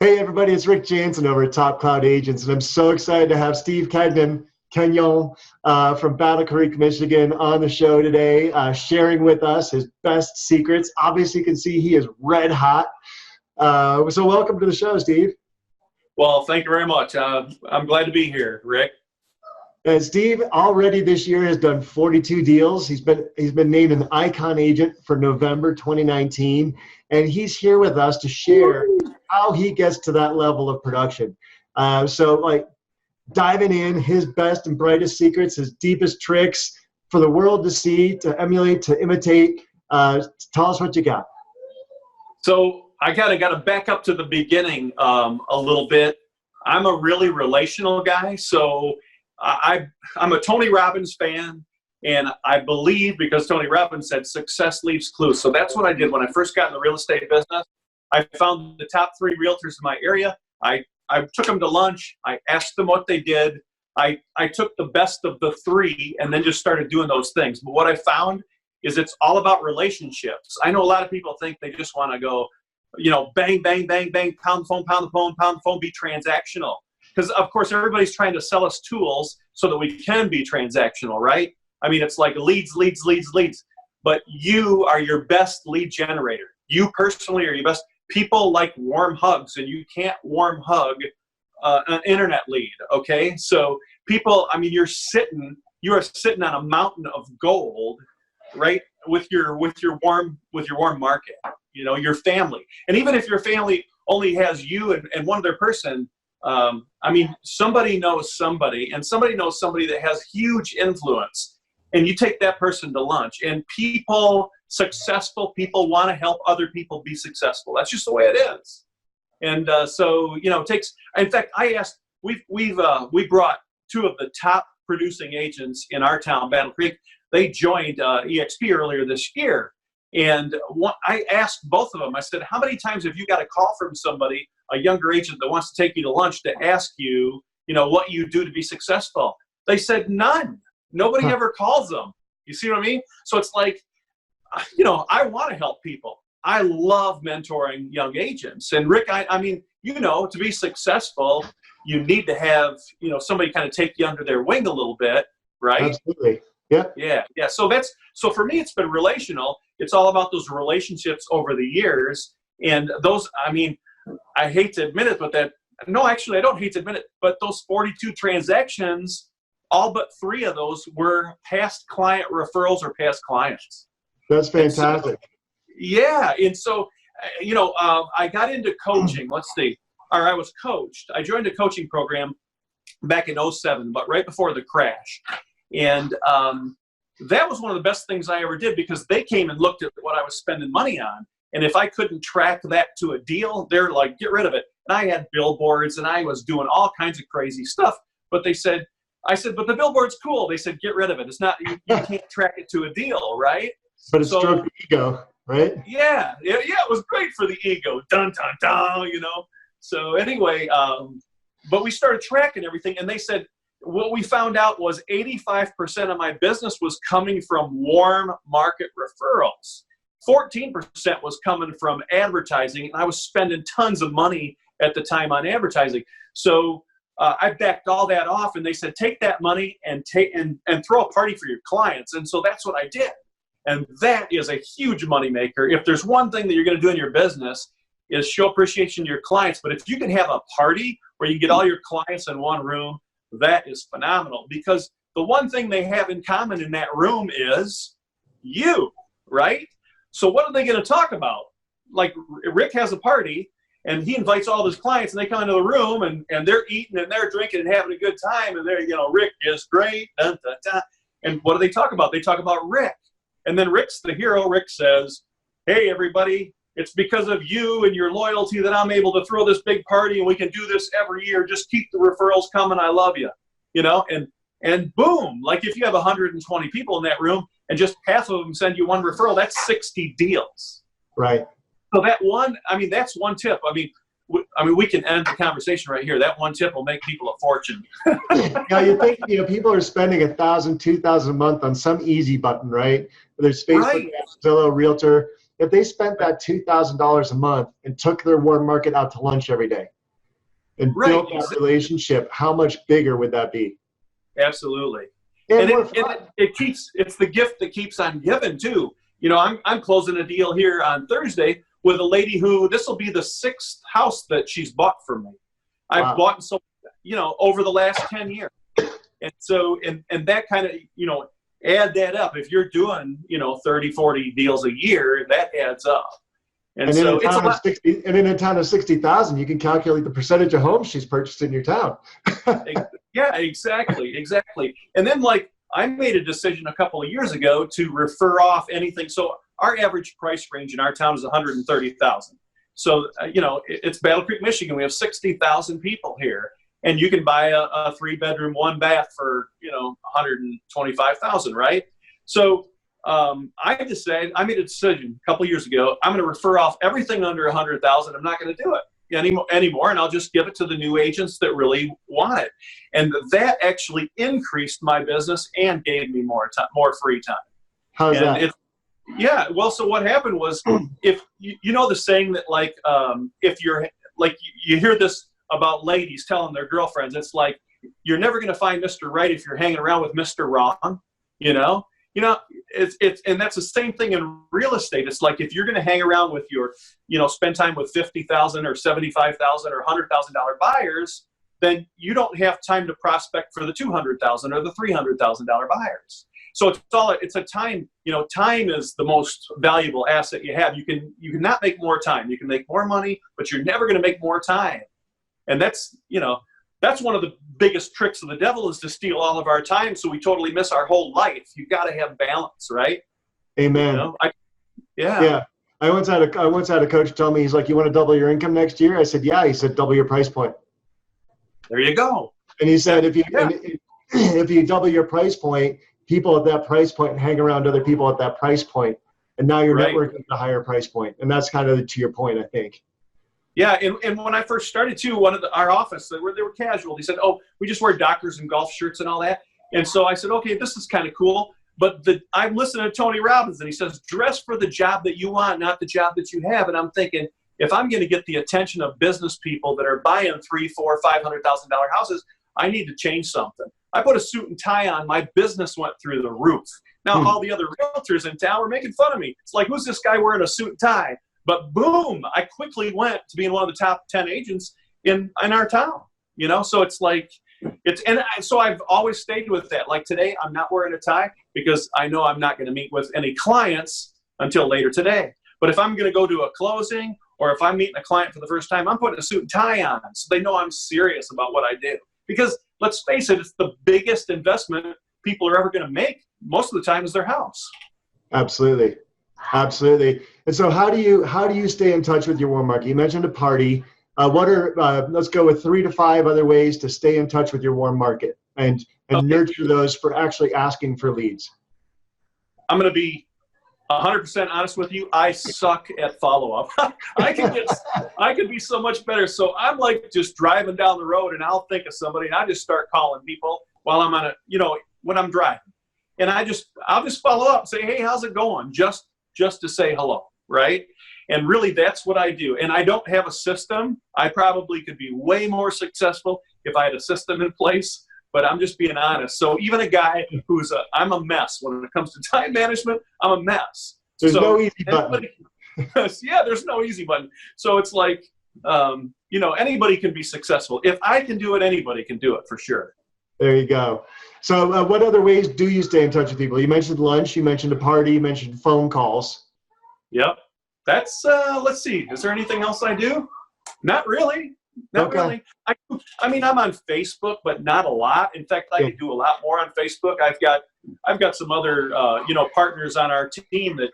Hey everybody, it's Rick Janson over at Top Cloud Agents, and I'm so excited to have Steve Gagnon from Battle Creek, Michigan on the show today, sharing with us his best secrets. Obviously, you can see he is red hot. So welcome to the show, Steve. Well, thank you very much. I'm glad to be here, Rick. And Steve already this year has done 42 deals. He's been named an Icon Agent for November 2019, and he's here with us to share how he gets to that level of production. So diving in, his best and brightest secrets, his deepest tricks for the world to see, to emulate, to imitate. Tell us what you got. So I got to back up to the beginning a little bit. I'm a really relational guy, so I'm a Tony Robbins fan, and I believe, because Tony Robbins said success leaves clues. So that's what I did when I first got in the real estate business. I found the top 3 realtors in my area. I took them to lunch. I asked them what they did. I took the best of the 3 and then just started doing those things. But what I found is it's all about relationships. I know a lot of people think they just want to go, bang, bang, bang, bang, pound the phone, pound the phone, pound the phone, be transactional. Because, of course, everybody's trying to sell us tools so that we can be transactional, right? I mean, it's like leads, leads, leads, leads. But you are your best lead generator. You personally are your best. People like warm hugs, and you can't warm hug an internet lead, okay? So people, I mean, you are sitting on a mountain of gold, right? With your warm market, your family. And even if your family only has you and one other person, I mean, somebody knows somebody, and somebody knows somebody that has huge influence. And you take that person to lunch, and successful people want to help other people be successful. That's just the way it is. And so, it takes, in fact, we brought 2 of the top producing agents in our town, Battle Creek. They joined MYEXP earlier this year. And I asked both of them, I said, how many times have you got a call from somebody, a younger agent that wants to take you to lunch, to ask you, what you do to be successful? They said none. Nobody ever calls them. You see what I mean? So it's like, I want to help people. I love mentoring young agents. And Rick, I mean, to be successful, you need to have, somebody kind of take you under their wing a little bit, right? Absolutely. Yeah. Yeah. So for me, it's been relational. It's all about those relationships over the years. And those, I mean, I hate to admit it, but I don't hate to admit it, but those 42 transactions, all but 3 of those were past client referrals or past clients. That's fantastic. And so, I got into coaching. Let's see. Or I was coached. I joined a coaching program back in 2007, but right before the crash. And that was one of the best things I ever did, because they came and looked at what I was spending money on. And if I couldn't track that to a deal, they're like, get rid of it. And I had billboards, and I was doing all kinds of crazy stuff. But I said, but the billboard's cool. They said, get rid of it. It's not, you can't track it to a deal, right? But it stroked the ego, right? Yeah, it was great for the ego. Dun, dun, dun, So anyway, but we started tracking everything, and they said, what we found out was 85% of my business was coming from warm market referrals. 14% was coming from advertising, and I was spending tons of money at the time on advertising. So I backed all that off, and they said, take that money and throw a party for your clients. And so that's what I did. And that is a huge moneymaker. If there's one thing that you're going to do in your business, is show appreciation to your clients. But if you can have a party where you get all your clients in one room, that is phenomenal, because the one thing they have in common in that room is you, right? So what are they going to talk about? Like, Rick has a party, and he invites all his clients, and they come into the room, and they're eating and they're drinking and having a good time, and they're, Rick is great. Dun, dun, dun. And what do they talk about? They talk about Rick. And then Rick's the hero. Rick says, hey, everybody, it's because of you and your loyalty that I'm able to throw this big party, and we can do this every year. Just keep the referrals coming. I love you. And boom, like if you have 120 people in that room and just half of them send you one referral, that's 60 deals. Right. So that's one tip. We can end the conversation right here. That one tip will make people a fortune. You think, people are spending $1,000, $2,000 a month on some easy button, right? Whether it's Facebook, Zillow, Realtor. if they spent that $2,000 a month and took their warm market out to lunch every day and built that relationship, how much bigger would that be? Absolutely. And it's the gift that keeps on giving too. You know, I'm closing a deal here on Thursday with a lady who, this will be the 6th house that she's bought from me. I've bought so, you know, over the last 10 years. And so, and that kind of, you know, add that up. If you're doing, you know, 30, 40 deals a year, that adds up. And so it's a lot. And in a town of 60,000, you can calculate the percentage of homes she's purchased in your town. Yeah, exactly. And then, like, I made a decision a couple of years ago to refer off anything. So our average price range in our town is 130,000. So, you know, it's Battle Creek, Michigan. We have 60,000 people here. And you can buy a 3-bedroom, 1-bath for, you know, 125,000, right? So I made a decision a couple of years ago. I'm going to refer off everything under 100,000. I'm not going to do it anymore, and I'll just give it to the new agents that really want it. And that actually increased my business and gave me more free time. How's that? Yeah. Well, so what happened was, if you know the saying that, like, if you're like, you hear this about ladies telling their girlfriends, it's like, you're never going to find Mr. Right if you're hanging around with Mr. Wrong, you know, and that's the same thing in real estate. It's like, if you're going to hang around with your, you know, spend time with 50,000 or 75,000 or $100,000 buyers, then you don't have time to prospect for the 200,000 or the $300,000 buyers. So it's a time, you know, time is the most valuable asset you have. You cannot make more time. You can make more money, but you're never going to make more time. And that's, you know, that's one of the biggest tricks of the devil, is to steal all of our time, so we totally miss our whole life. You've got to have balance, right? Amen. You know, yeah. I once had a coach tell me, he's like, "You want to double your income next year?" I said, "Yeah." He said, "Double your price point." There you go. And he said, if you double your price point, people at that price point hang around other people at that price point, and now you're networking at a higher price point. And that's kind of to your point, I think. Yeah, and when I first started too, our office, they were casual. They said, "Oh, we just wear Dockers and golf shirts and all that." And so I said, "Okay, this is kind of cool." But I'm listening to Tony Robbins, and he says, "Dress for the job that you want, not the job that you have." And I'm thinking, if I'm going to get the attention of business people that are buying $300,000, $400,000, $500,000 houses, I need to change something. I put a suit and tie on. My business went through the roof. Now all the other realtors in town were making fun of me. It's like, who's this guy wearing a suit and tie? But boom, I quickly went to being one of the top 10 agents in our town, you know? So it's like, so I've always stayed with that. Like today, I'm not wearing a tie because I know I'm not going to meet with any clients until later today. But if I'm going to go to a closing, or if I'm meeting a client for the first time, I'm putting a suit and tie on so they know I'm serious about what I do. Because let's face it, it's the biggest investment people are ever going to make most of the time is their house. Absolutely. And so how do you stay in touch with your warm market? You mentioned a party. What are let's go with 3 to 5 other ways to stay in touch with your warm market and nurture those for actually asking for leads. I'm going to be 100% honest with you. I suck at follow-up. I could be so much better. So I'm like just driving down the road, and I'll think of somebody, and I just start calling people while I'm on when I'm driving. And I'll just follow up and say, "Hey, how's it going?" Just to say hello, right? And really, that's what I do. And I don't have a system. I probably could be way more successful if I had a system in place, but I'm just being honest. So even a guy I'm a mess. When it comes to time management, I'm a mess. There's no easy button. Yeah, there's no easy button. So it's like, anybody can be successful. If I can do it, anybody can do it for sure. There you go. So what other ways do you stay in touch with people? You mentioned lunch, you mentioned a party, you mentioned phone calls. Yep. That's, let's see. Is there anything else I do? Not really. Not really. I mean, I'm on Facebook, but not a lot. In fact, I could do a lot more on Facebook. I've got some other, partners on our team that,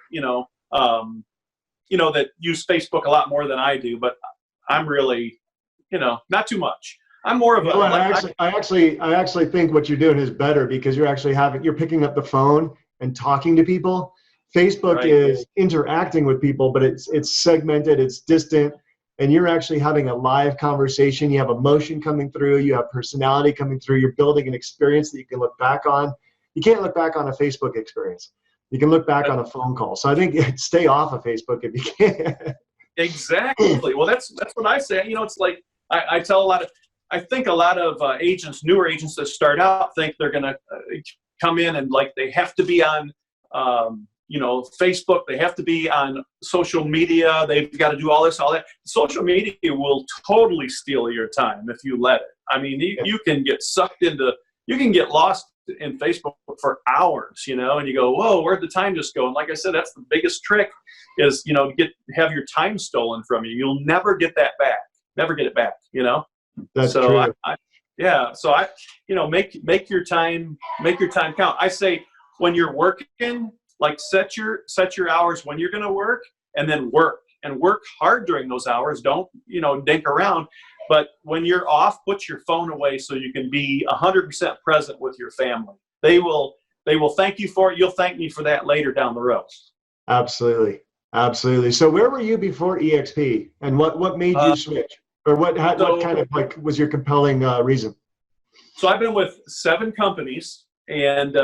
that use Facebook a lot more than I do, but I'm really, not too much. I'm more of I actually think what you're doing is better because you're picking up the phone and talking to people. Facebook is interacting with people, but it's segmented, it's distant, and you're actually having a live conversation. You have emotion coming through, you have personality coming through, you're building an experience that you can look back on. You can't look back on a Facebook experience. You can look back on a phone call. So I think stay off of Facebook if you can. Exactly. Well, that's what I say. You know, it's like I tell a lot of, I think a lot of agents, newer agents that start out, think they're going to come in and like they have to be on, you know, Facebook. They have to be on social media. They've got to do all this, all that. Social media will totally steal your time if you let it. I mean, you can get sucked into, you can get lost in Facebook for hours, you know, and you go, whoa, where'd the time just go? And like I said, that's the biggest trick is, you know, have your time stolen from you. You'll never get that back. Never get it back, you know? That's so true. So I, you know, make your time count. I say when you're working, like set your hours when you're going to work, and then work hard during those hours. Don't, you know, dink around. But when you're off, put your phone away so you can be 100% present with your family. They will thank you for it. You'll thank me for that later down the road. Absolutely. Absolutely. So where were you before EXP, and what made you switch, or what kind of like was your compelling reason? So I've been with 7 companies, and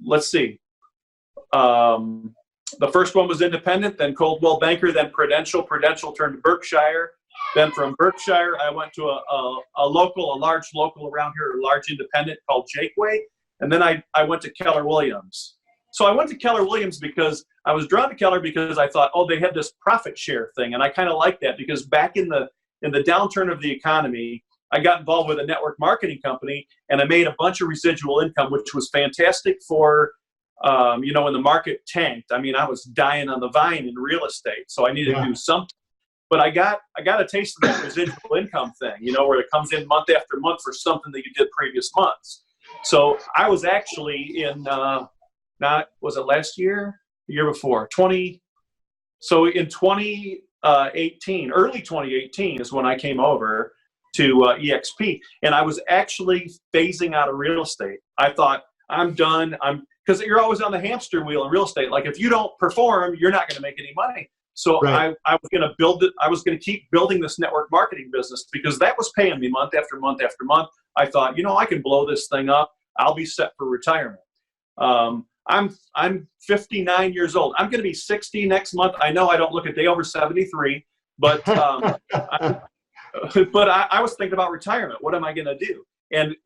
let's see. The first one was Independent, then Coldwell Banker, then Prudential. Prudential turned to Berkshire. Then from Berkshire, I went to a large local around here, a large independent called Jakeway. And then I went to Keller Williams. So I went to Keller Williams because I was drawn to Keller because I thought, oh, they had this profit share thing. And I kind of liked that because back in the downturn of the economy, I got involved with a network marketing company, and I made a bunch of residual income, which was fantastic for, you know, when the market tanked. I mean, I was dying on the vine in real estate, so I needed to do something. But I got a taste of that residual income thing, you know, where it comes in month after month for something that you did previous months. So I was actually in, was it last year? The year before, so in 2018, early 2018 is when I came over to EXP, and I was actually phasing out of real estate. I thought, I'm done. Because you're always on the hamster wheel in real estate. Like if you don't perform, you're not going to make any money. So right. I was going to build it. I was going to keep building this network marketing business because that was paying me month after month after month. I thought, you know, I can blow this thing up. I'll be set for retirement. I'm 59 years old. I'm going to be 60 next month. I know I don't look a day over 73, but I was thinking about retirement. What am I going to do? And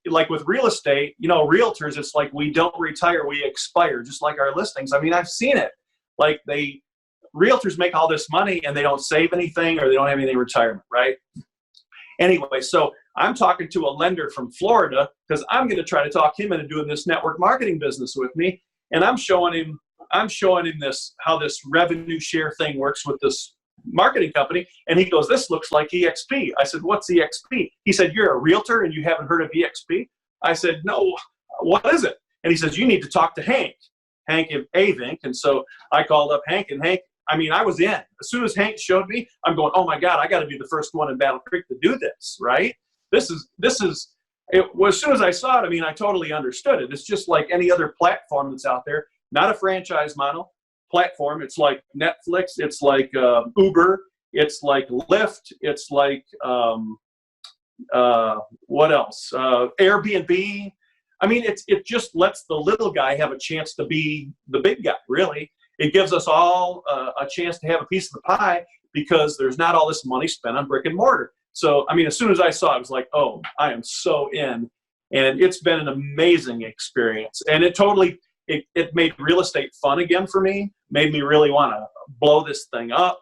like with real estate, you know, realtors, it's like we don't retire, we expire, just like our listings. I mean, I've seen it. Like realtors make all this money and they don't save anything or they don't have anything in retirement, right? Anyway, so I'm talking to a lender from Florida because I'm going to try to talk him into doing this network marketing business with me. And I'm showing him this, how this revenue share thing works with this marketing company. And he goes, this looks like EXP. I said, what's EXP? He said, you're a realtor and you haven't heard of EXP? I said, no, what is it? And he says, you need to talk to Hank Avink. And so I called up Hank, and Hank, I mean, I was in. As soon as Hank showed me, I'm going, oh my God, I got to be the first one in Battle Creek to do this, right? This is it. Well, as soon as I saw it, I mean, I totally understood it. It's just like any other platform that's out there, not a franchise model platform. It's like Netflix. It's like Uber. It's like Lyft. It's like what else? Airbnb. I mean, it just lets the little guy have a chance to be the big guy, really. It gives us all a chance to have a piece of the pie because there's not all this money spent on brick and mortar. So, I mean, as soon as I saw it, I was like, oh, I am so in. And it's been an amazing experience. And it totally, it made real estate fun again for me, made me really want to blow this thing up,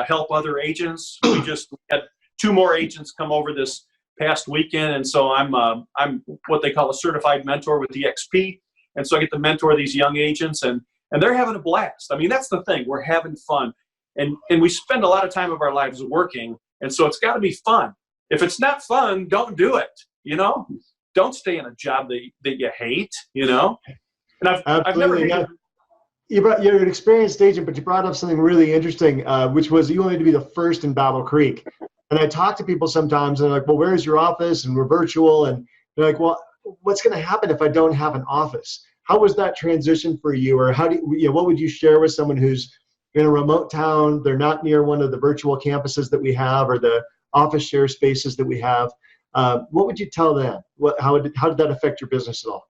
help other agents. We just had 2 more agents come over this past weekend. And so I'm what they call a certified mentor with EXP. And so I get to mentor these young agents, and they're having a blast. I mean, that's the thing. We're having fun. And we spend a lot of time of our lives working. And so it's got to be fun. If it's not fun, don't do it. You know, don't stay in a job that you hate, you know. And I've never hated. You're an experienced agent, but you brought up something really interesting, which was you wanted to be the first in Battle Creek. And I talk to people sometimes, and they're like, well, where's your office? And we're virtual. And they're like, well, what's going to happen if I don't have an office? How was that transition for you? Or how do you know, what would you share with someone who's in a remote town, they're not near one of the virtual campuses that we have or the office share spaces that we have? What would you tell them? How did that affect your business at all?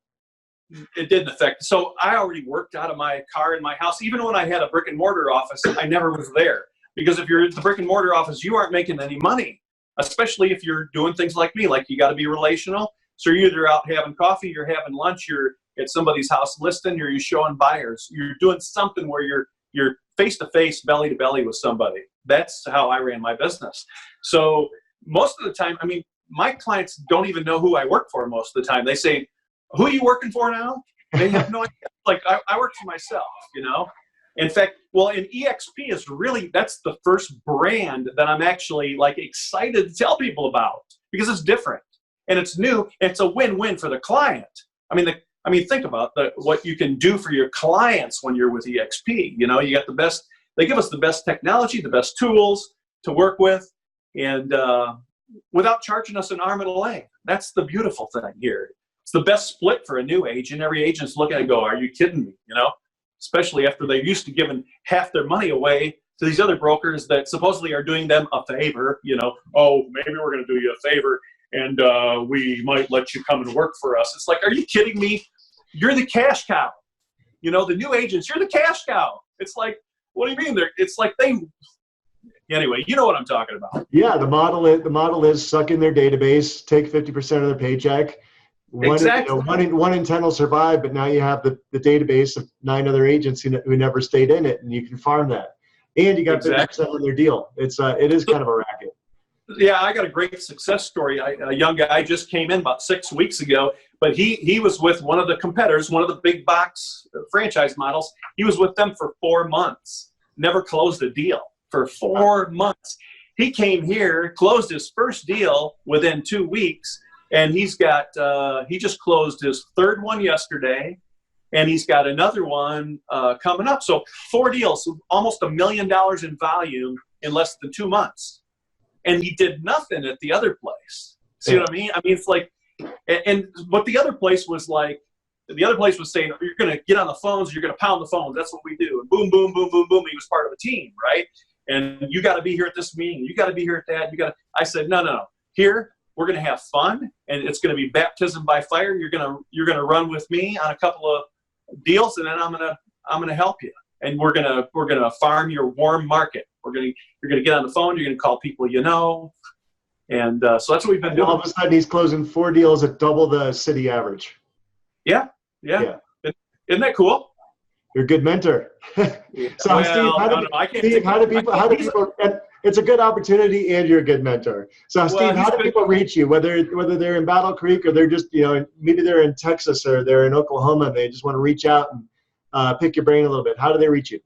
it didn't affect. So I already worked out of my car in my house. Even when I had a brick and mortar office, I never was there. Because if you're at the brick and mortar office, you aren't making any money, especially if you're doing things like me. Like, you got to be relational. So you're either out having coffee, you're having lunch, you're at somebody's house listing, or you're showing buyers. You're doing something where you're face to face, belly to belly with somebody. That's how I ran my business. So most of the time, I mean, my clients don't even know who I work for most of the time. They say, "Who are you working for now?" They have no idea. Like, I work for myself, you know? In fact, well, and EXP is really, that's the first brand that I'm actually like excited to tell people about, because it's different and it's new. It's a win-win for the client. I mean, think about what you can do for your clients when you're with EXP. You know, you got the best, they give us the best technology, the best tools to work with, and without charging us an arm and a leg. That's the beautiful thing here. It's the best split for a new agent. Every agent's looking and go, "Are you kidding me?" You know, especially after they're used to giving half their money away to these other brokers that supposedly are doing them a favor. You know, "Oh, maybe we're going to do you a favor, and we might let you come and work for us." It's like, are you kidding me? You're the cash cow. You know, the new agents, you're the cash cow. It's like, what do you mean? It's like anyway, you know what I'm talking about. Yeah, the model is suck in their database, take 50% of their paycheck. Exactly. One in 10 will survive, but now you have the database of 9 other agents who never stayed in it, and you can farm that. And you got 50% on their deal. It is kind of a racket. Yeah, I got a great success story. A young guy just came in about 6 weeks ago, but he was with one of the competitors, one of the big box franchise models. He was with them for 4 months, never closed a deal for 4 months. He came here, closed his first deal within 2 weeks, and he's got he just closed his third one yesterday, and he's got another one coming up. So 4 deals, almost $1 million in volume in less than 2 months. And he did nothing at the other place. See what I mean? I mean, it's like, but the other place was like, the other place was saying, "You're going to get on the phones, you're going to pound the phones. That's what we do." And boom, boom, boom, boom, boom. He was part of a team, right? And you got to be here at this meeting. You got to be here at that. I said, no. Here, we're going to have fun, and it's going to be baptism by fire. You're going to run with me on a couple of deals, and then I'm going to help you. And we're going to farm your warm market. You're going to get on the phone. You're going to call people you know. And so that's what we've been doing. All of a sudden, he's closing 4 deals at double the city average. Yeah. Isn't that cool? You're a good mentor. So, Steve, how do people? It's a good opportunity, and you're a good mentor. So, Steve, how do people reach you? Whether they're in Battle Creek, or they're just, maybe they're in Texas, or they're in Oklahoma, and they just want to reach out and pick your brain a little bit. How do they reach you?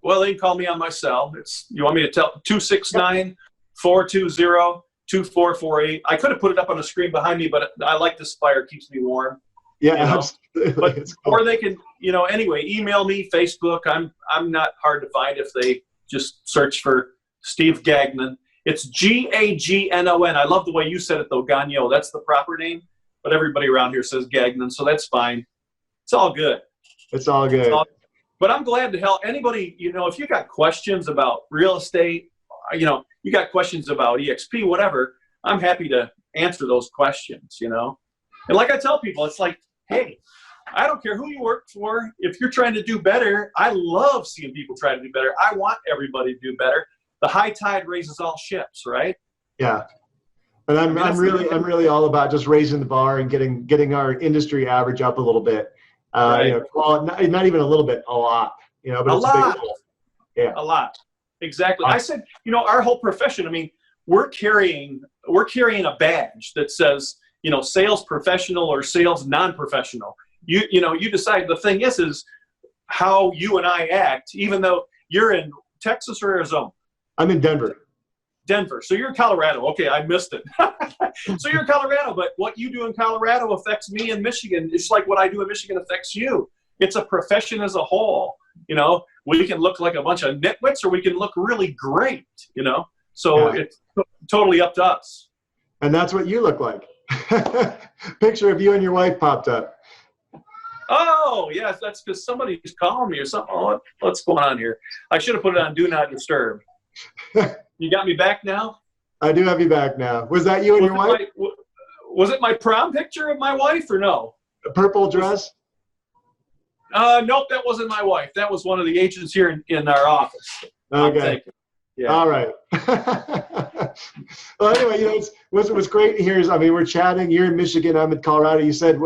Well, they can call me on my cell. You want me to tell? 269-420-2448. I could have put it up on the screen behind me, but I like this fire. It keeps me warm. Yeah, absolutely. But, cool. Or they can, anyway, email me, Facebook. I'm not hard to find if they just search for Steve Gagnon. It's Gagnon. I love the way you said it, though, Gagnon. That's the proper name. But everybody around here says Gagnon, so that's fine. It's all good. It's all good. But I'm glad to help anybody. If you got questions about real estate, you got questions about EXP, whatever, I'm happy to answer those questions, And like I tell people, it's like, hey, I don't care who you work for. If you're trying to do better, I love seeing people try to do better. I want everybody to do better. The high tide raises all ships, right? Yeah. And I'm really all about just raising the bar and getting our industry average up a little bit. Right. Not even a little bit, a lot. But it's a big goal. Yeah. A lot. Exactly. I said, our whole profession, I mean, we're carrying a badge that says, sales professional or sales non-professional. You decide. The thing is how you and I act, even though you're in Texas or Arizona. I'm in Denver. So you're in Colorado. Okay, I missed it. So you're in Colorado, but what you do in Colorado affects me in Michigan. It's like what I do in Michigan affects you. It's a profession as a whole. We can look like a bunch of nitwits, or we can look really great. So it's totally up to us. And that's what you look like. Picture of you and your wife popped up. Oh, yes, that's because somebody's calling me or something. Oh, what's going on here? I should have put it on Do Not Disturb. You got me back now? I do have you back now. Was that you and your wife? Was it my prom picture of my wife or no? The purple dress? Nope, that wasn't my wife. That was one of the agents here in our office. Okay. Yeah. All right. Well, anyway, what's great here is, I mean, we're chatting. You're in Michigan. I'm in Colorado. You said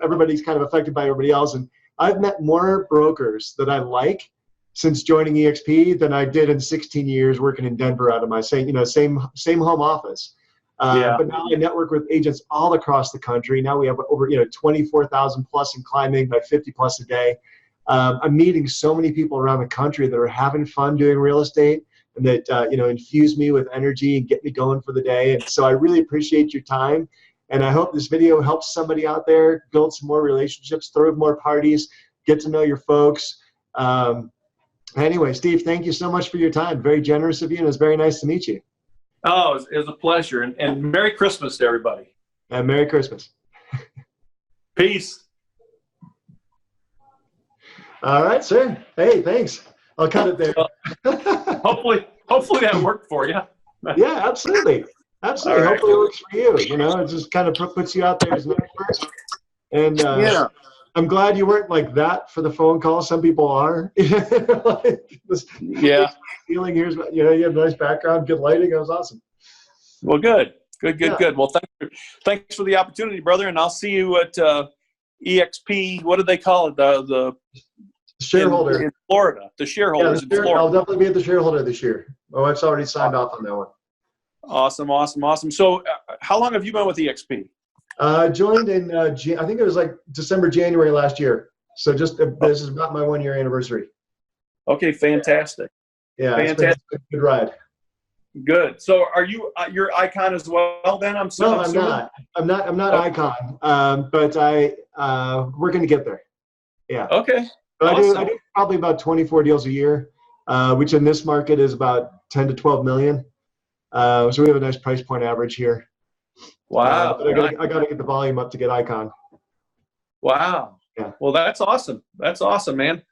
everybody's kind of affected by everybody else, and I've met more brokers that I like since joining EXP than I did in 16 years working in Denver out of my same home office. But now I network with agents all across the country. Now we have over 24,000 plus and climbing by 50 plus a day. I'm meeting so many people around the country that are having fun doing real estate and that infuse me with energy and get me going for the day. And so I really appreciate your time. And I hope this video helps somebody out there build some more relationships, throw more parties, get to know your folks. Anyway, Steve, thank you so much for your time. Very generous of you, and it was very nice to meet you. Oh, it was a pleasure. And Merry Christmas to everybody. And Merry Christmas. Peace. All right, sir. Hey, thanks. I'll cut it there. Hopefully that worked for you. Yeah, absolutely. Absolutely. Right. Hopefully it works for you. It just kind of puts you out there as an expert. And I'm glad you weren't like that for the phone call. Some people are. Yeah. Feeling here's you have a nice background, good lighting. That was awesome. Well, good. Well, thanks for the opportunity, brother. And I'll see you at EXP. What do they call it? The shareholder in Florida. The shareholders in Florida. I'll definitely be at the shareholder this year. My wife's already signed off on that one. Awesome. So, how long have you been with EXP? Joined in I think it was like December, January last year. So this is about my 1 year anniversary. Okay, fantastic. Yeah, fantastic. It's been a good ride. Good. So are you your icon as well then? I'm not. I'm not icon. But we're going to get there. Yeah. Okay. But awesome. I do probably about 24 deals a year, which in this market is about 10 to 12 million. So we have a nice price point average here. Wow. But I got to get the volume up to get icon. Wow. Yeah. Well, that's awesome. That's awesome, man.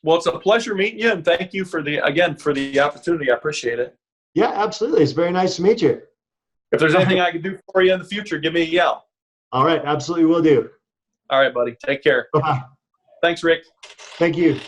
Well, it's a pleasure meeting you, and thank you for the opportunity. I appreciate it. Yeah, absolutely. It's very nice to meet you. If there's anything I can do for you in the future, give me a yell. All right, absolutely will do. All right, buddy. Take care. Bye-bye. Thanks, Rick. Thank you.